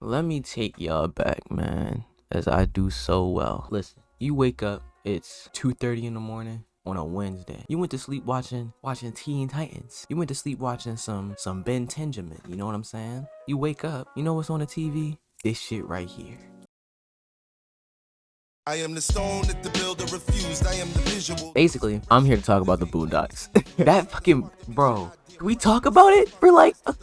Let me take y'all back, man, as I do so well. Listen, you wake up, it's 2:30 in the morning on a Wednesday. You went to sleep watching Teen Titans. You went to sleep watching some Ben Tenjamin, you know what I'm saying? You wake up, you know what's on the TV? This shit right here. I am the stone that the builder refused. I am the visual. Basically, I'm here to talk about the Boondocks. That fucking, bro, can we talk about it for like a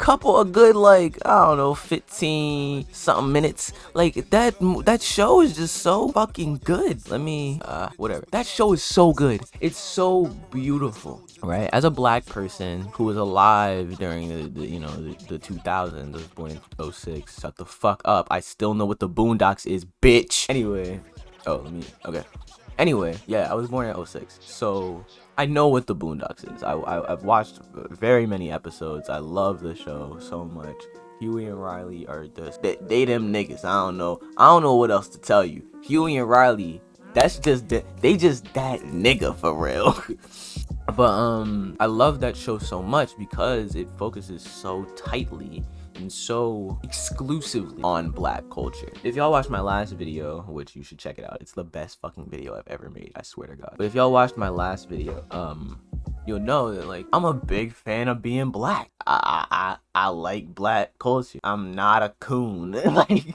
good, like, I don't know, 15 something minutes? Like, that show is just so fucking good. Let me, whatever. That show is so good. It's so beautiful, right? As a black person who was alive during the 2000s, I was born in '06. Shut the fuck up. I still know what the Boondocks is, bitch. Anyway. Okay. Anyway, yeah, I was born in '06, so I know what the Boondocks is. I've watched very many episodes. I love the show so much. Huey and Riley are they them niggas. I don't know what else to tell you. Huey and Riley, that's just they just that nigga for real. But I love that show so much because it focuses so tightly and so exclusively on black culture. If y'all watched my last video, which you should check it out, it's the best fucking video I've ever made, I swear to God. But if y'all watched my last video, you'll know that, like, I'm a big fan of being black. I like black culture. I'm not a coon. Like,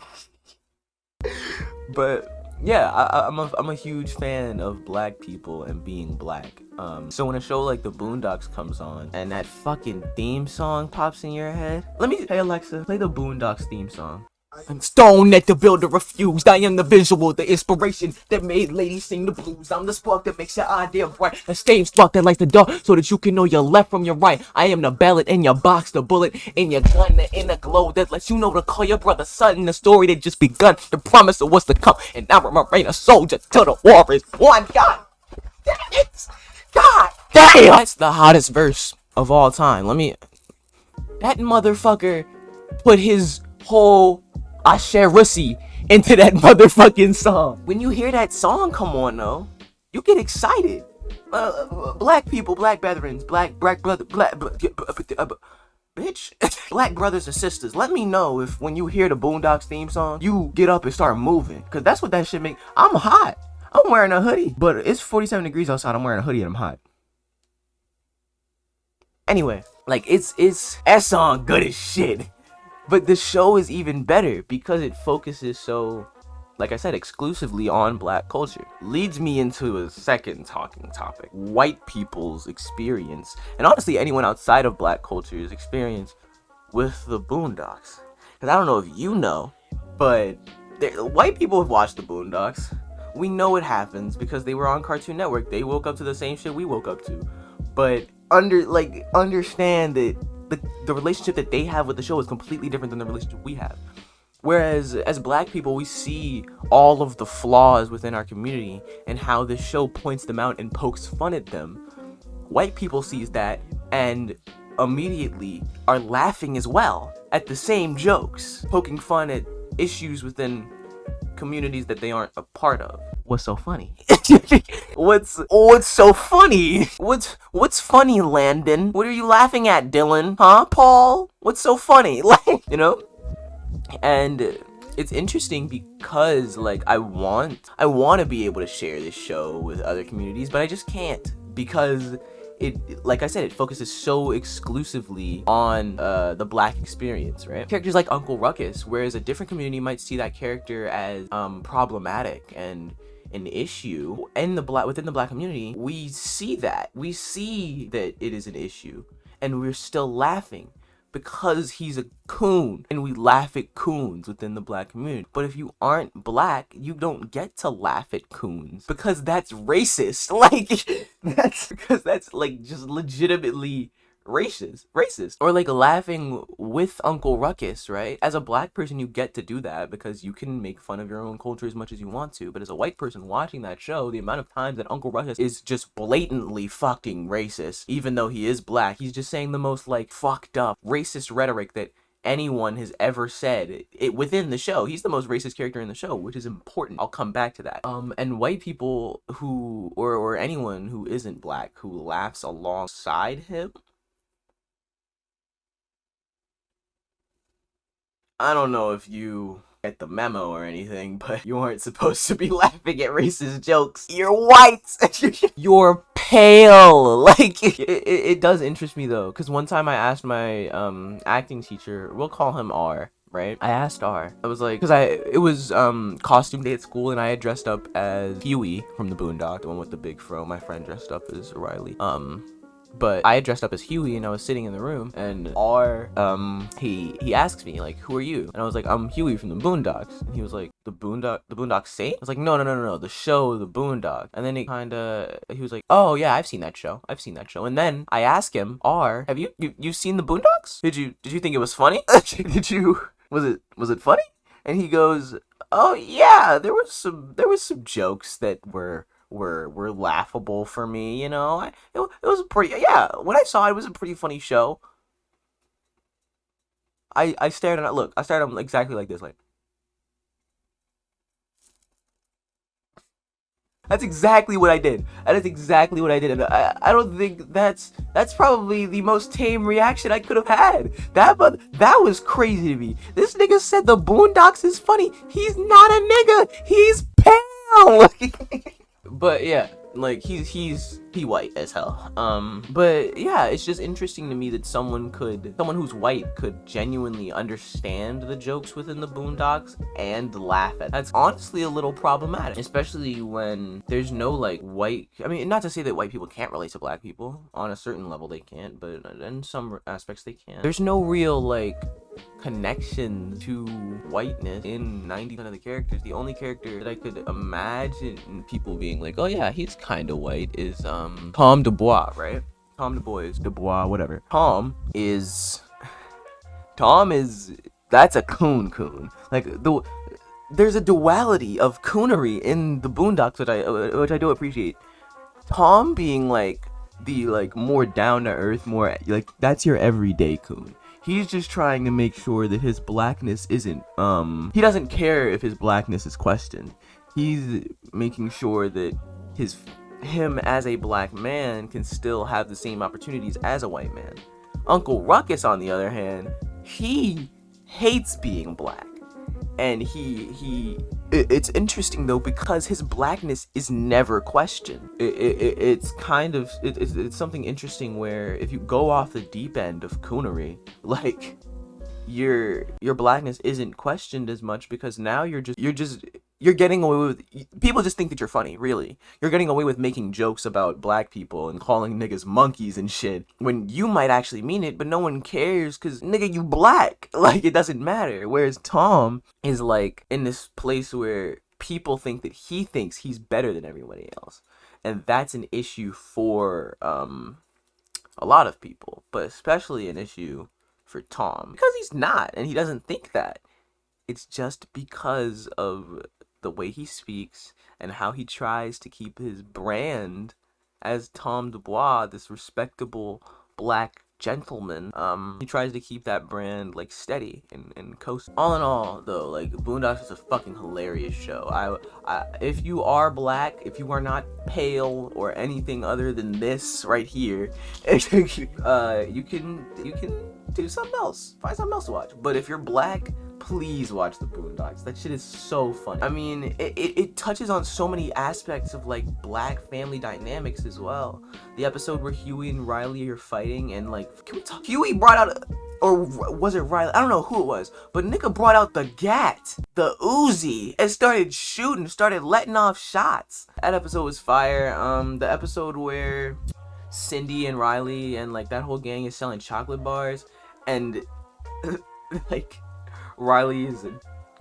but yeah, I'm a huge fan of black people and being black. So when a show like the Boondocks comes on and that fucking theme song pops in your head, hey Alexa, play the Boondocks theme song. I'm stone that the builder refused. I am the visual, the inspiration that made ladies sing the blues. I'm the spark that makes your idea bright. The same spark that lights the dark so that you can know your left from your right. I am the ballot in your box, the bullet in your gun, the inner glow that lets you know to call your brother son. The story that just begun, the promise of what's to come. And I remain a soldier till the war is won. God damn it! God damn! That's the hottest verse of all time. That motherfucker put his whole Ashe Russi into that motherfucking song. When you hear that song come on, though, you get excited. Black people, black brethren, black brother, bitch, black brothers and sisters, let me know if when you hear the Boondocks theme song, you get up and start moving, cause that's what that shit make. I'm hot. I'm wearing a hoodie, but it's 47 degrees outside. I'm wearing a hoodie and I'm hot. Anyway, like it's that song good as shit. But the show is even better because it focuses so, like I said, exclusively on black culture. Leads me into a second talking topic. White people's experience, and honestly anyone outside of black culture's experience with the Boondocks. Because I don't know if you know, but white people have watched the Boondocks. We know it happens because they were on Cartoon Network. They woke up to the same shit we woke up to. But understand that the relationship that they have with the show is completely different than the relationship we have. Whereas as black people, we see all of the flaws within our community and how this show points them out and pokes fun at them. White people sees that and immediately are laughing as well at the same jokes, poking fun at issues within communities that they aren't a part of. What's so funny? What's so funny? What's funny, Landon? What are you laughing at, Dylan? Huh, Paul? What's so funny? Like, you know? And it's interesting because, like, I want to be able to share this show with other communities, but I just can't because it, like I said, it focuses so exclusively on the black experience, right? Characters like Uncle Ruckus, whereas a different community might see that character as problematic and an issue. Within the black community, we see that it is an issue, and we're still laughing because he's a coon, and we laugh at coons within the black community. But if you aren't black, you don't get to laugh at coons because that's racist. Like, that's like just legitimately racist. Or like laughing with Uncle Ruckus, right? As a black person, you get to do that because you can make fun of your own culture as much as you want to. But as a white person watching that show, the amount of times that Uncle Ruckus is just blatantly fucking racist, even though he is black, he's just saying the most like fucked up racist rhetoric that anyone has ever said it within the show. He's the most racist character in the show, which is important. I'll come back to that. And white people who or anyone who isn't black who laughs alongside him, I don't know if you get the memo or anything, but you aren't supposed to be laughing at racist jokes. You're white. You're pale. Like it does interest me though, because one time I asked my acting teacher, we'll call him R. Right? I asked R. I was like, because it was costume day at school, and I had dressed up as Huey from the Boondocks, the one with the big fro. My friend dressed up as Riley. But I had dressed up as Huey, and I was sitting in the room, and R, he asks me, like, who are you? And I was like, I'm Huey from the Boondocks. And he was like, the Boondocks Saint? I was like, no, the show, the Boondocks. And then he was like, oh yeah, I've seen that show. And then I asked him, R, have you've seen the Boondocks? Did you think it was funny? Was it funny? And he goes, oh yeah, there was some jokes that were laughable for me, you know. It was a pretty, yeah, when I saw it, it was a pretty funny show. I stared at it. I stared at him exactly like this, like. That's exactly what I did. And I don't think that's probably the most tame reaction I could have had. That was crazy to me. This nigga said the Boondocks is funny. He's not a nigga. He's pale. But yeah, like he white as hell. But yeah, it's just interesting to me that someone who's white could genuinely understand the jokes within the Boondocks and laugh at it. That's honestly a little problematic, especially when there's no like white. I mean, not to say that white people can't relate to black people. On a certain level, they can't, but in some aspects, they can. There's no real like connection to whiteness in 90% of the characters. The only character that I could imagine people being like, oh yeah, he's kind of white is Tom DuBois, right? Tom DuBois, whatever. Tom is that's a coon. Like there's a duality of coonery in the Boondocks, which I do appreciate. Tom being like the like more down to earth, more like that's your everyday coon. He's just trying to make sure that his blackness isn't he doesn't care if his blackness is questioned. He's making sure that him as a black man can still have the same opportunities as a white man. Uncle Ruckus, on the other hand, he hates being black. And it's interesting though, because his blackness is never questioned. It's something interesting where if you go off the deep end of coonery, like your blackness isn't questioned as much, because now you're getting away with, people just think that you're funny, really. You're getting away with making jokes about black people and calling niggas monkeys and shit, when you might actually mean it, but no one cares, cause nigga, you black. Like, it doesn't matter. Whereas Tom is like in this place where people think that he thinks he's better than everybody else. And that's an issue for a lot of people, but especially an issue for Tom, because he's not, and he doesn't think that. It's just because of the way he speaks and how he tries to keep his brand as Tom DuBois, this respectable black gentleman. He tries to keep that brand like steady and coast. All in all, though, like Boondocks is a fucking hilarious show. If you are black, if you are not pale or anything other than this right here, you can do something else. Find something else to watch. But if you're black, please watch the Boondocks. That shit is so funny. I mean, it touches on so many aspects of like black family dynamics as well. The episode where Huey and Riley are fighting, and like, can we talk? Huey brought out, or was it Riley? I don't know who it was, but nigga brought out the gat, the Uzi, and started letting off shots. That episode was fire. The episode where Cindy and Riley and like that whole gang is selling chocolate bars, and like Riley is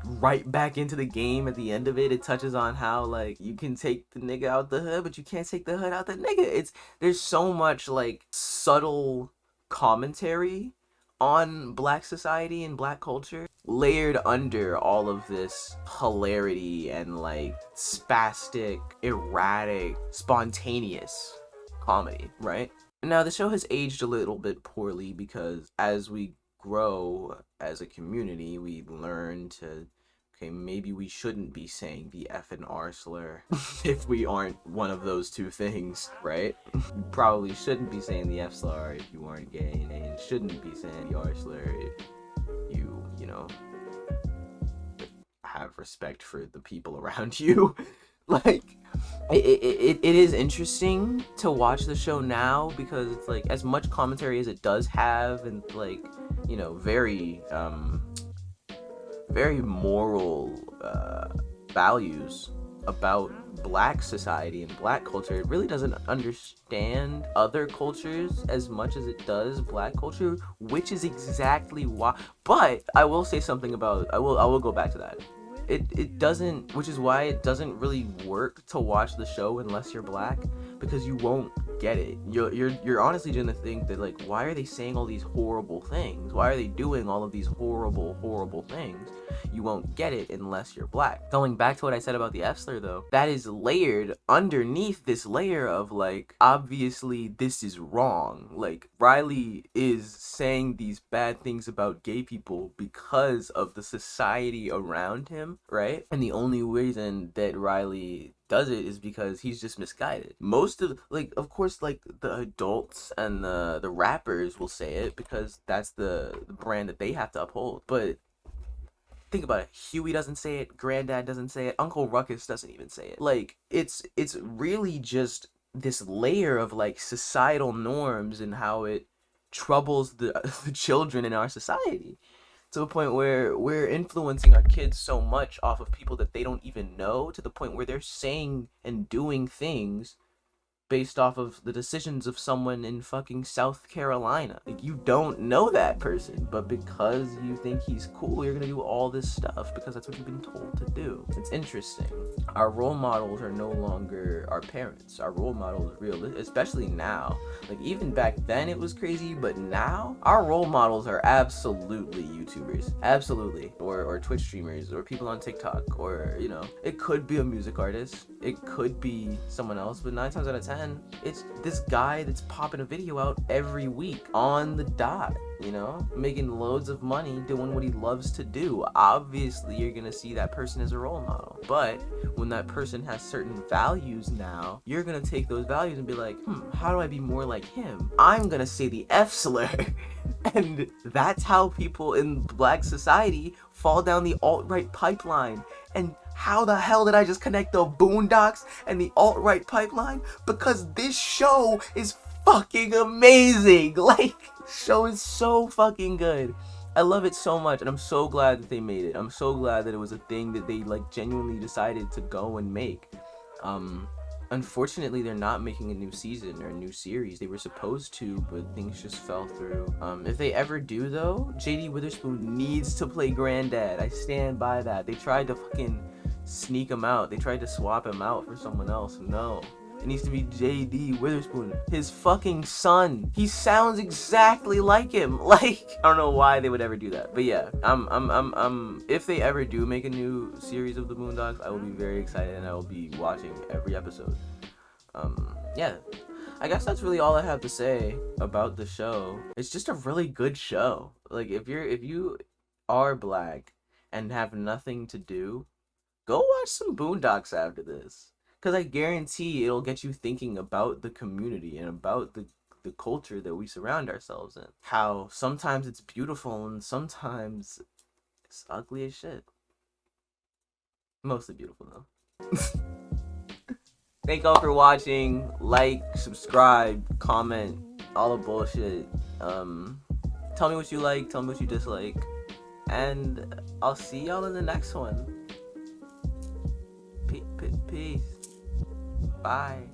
right back into the game at the end of it. It touches on how like you can take the nigga out the hood, but you can't take the hood out the nigga. There's so much like subtle commentary on black society and black culture layered under all of this hilarity and like spastic, erratic, spontaneous comedy, right? Now the show has aged a little bit poorly, because as we grow as a community, we learn to, okay, maybe we shouldn't be saying the F and R slur if we aren't one of those two things, right? You probably shouldn't be saying the F slur if you aren't gay, and shouldn't be saying the R slur if you know, have respect for the people around you. Like, it is interesting to watch the show now because it's like, as much commentary as it does have, and like, you know, very moral values about black society and black culture. It really doesn't understand other cultures as much as it does black culture, which is exactly why. But I will say something about, I will go back to that. It doesn't, which is why it doesn't really work to watch the show unless you're black, because you won't get it. You're honestly gonna think that, like, why are they saying all these horrible things? Why are they doing all of these horrible things? You won't get it unless you're black. Going back to what I said about the F slur though, that is layered underneath this layer of, like, obviously this is wrong. Like, Riley is saying these bad things about gay people because of the society around him, right? And the only reason that Riley does it is because he's just misguided. Most of, like, of course, like, the adults and the rappers will say it because that's the brand that they have to uphold. But think about it. Huey doesn't say it. Granddad doesn't say it. Uncle Ruckus doesn't even say it. Like, it's really just this layer of, like, societal norms and how it troubles the children in our society, to a point where we're influencing our kids so much off of people that they don't even know, to the point where they're saying and doing things based off of the decisions of someone in fucking South Carolina. Like, you don't know that person, but because you think he's cool, you're gonna do all this stuff because that's what you've been told to do. It's interesting. Our role models are no longer our parents. Our role models, especially now. Like, even back then it was crazy, but now our role models are absolutely YouTubers, absolutely, or Twitch streamers, or people on TikTok, or, you know, it could be a music artist, it could be someone else, but 9 times out of 10, it's this guy that's popping a video out every week on the dot, you know, making loads of money doing what he loves to do. Obviously, you're gonna see that person as a role model. But when that person has certain values now, you're gonna take those values and be like, how do I be more like him? I'm gonna say the F slur. And that's how people in black society fall down the alt-right pipeline. And how the hell did I just connect the Boondocks and the alt-right pipeline? Because this show is fucking amazing. Like, show is so fucking good. I love it so much, and I'm so glad that they made it. I'm so glad that it was a thing that they, like, genuinely decided to go and make. Unfortunately, they're not making a new season or a new series. They were supposed to, but things just fell through. If they ever do, though, JD Witherspoon needs to play Granddad. I stand by that. They tried to fucking sneak him out. They tried to swap him out for someone else. No. It needs to be JD Witherspoon, his fucking son. He sounds exactly like him. Like, I don't know why they would ever do that. But yeah, if they ever do make a new series of the Boondocks, I will be very excited and I will be watching every episode. Yeah, I guess that's really all I have to say about the show. It's just a really good show. Like, if you are black and have nothing to do, go watch some Boondocks after this. Because I guarantee it'll get you thinking about the community and about the culture that we surround ourselves in. How sometimes it's beautiful and sometimes it's ugly as shit. Mostly beautiful, though. Thank y'all for watching. Like, subscribe, comment, all the bullshit. Tell me what you like, tell me what you dislike. And I'll see y'all in the next one. Peace. Bye.